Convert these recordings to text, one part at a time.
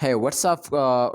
Hey, what's up,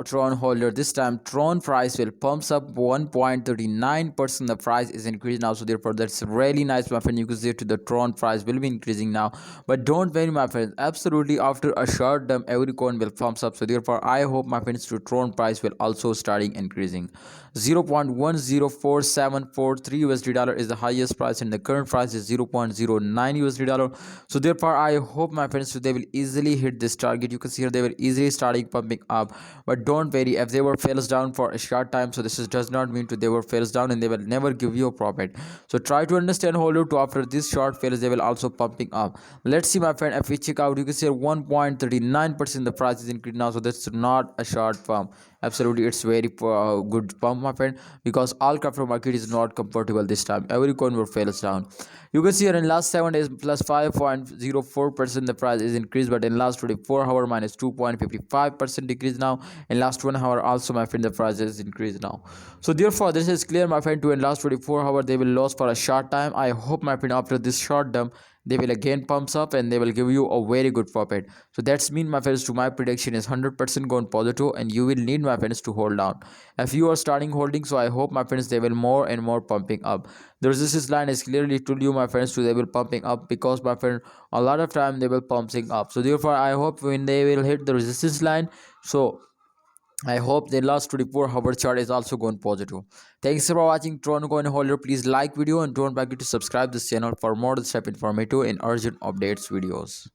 Tron holder? This time, Tron price will pumps up 1.39%. The price is increasing now, so therefore, that's really nice, my friend. You can see to the Tron price will be increasing now, but don't worry, my friends. Absolutely, after a short term, every coin will pumps up. So therefore, I hope, my friends, to Tron price will also starting increasing. 0.104743 USD dollar is the highest price, and the current price is 0.09 USD dollar. So therefore, I hope, my friends, so they will easily hit this target. You can see here they will easily starting pumping up, but don't worry if they were fails down for a short time. So does not mean to they were fails down and they will never give you a profit. So try to understand holder to after this short fails they will also pumping up. Let's see, my friend, if we check out, you can see here 1.39% the price is increased now. So that's not a short pump. Absolutely, it's very good pump, my friend, because all crypto market is not comfortable this time. Every coin will fails down. You can see here in last 7 days plus 5.04% the price is increased, but in last 24 hour minus 2.55% decrease now. In last 1 hour also, my friend, the price is increased now. So therefore, this is clear, my friend. To in last 24 hour they will lose for a short time. I hope, my friend, after this short term they will again pumps up and they will give you a very good profit. So that's mean, my friends, to my prediction is 100% going positive, and you will need, my friends, to hold on if you are starting holding. So I hope, my friends, they will more and more pumping up. The resistance line is clearly told you, my friends, to they will pumping up, because, my friend, a lot of time they will pumping up. So therefore, I hope when they will hit the resistance line, so I hope the last 24 hour chart is also going positive. Thanks for watching Tron Coin Holder. Please like video and don't forget to subscribe this channel for more such informative and urgent updates videos.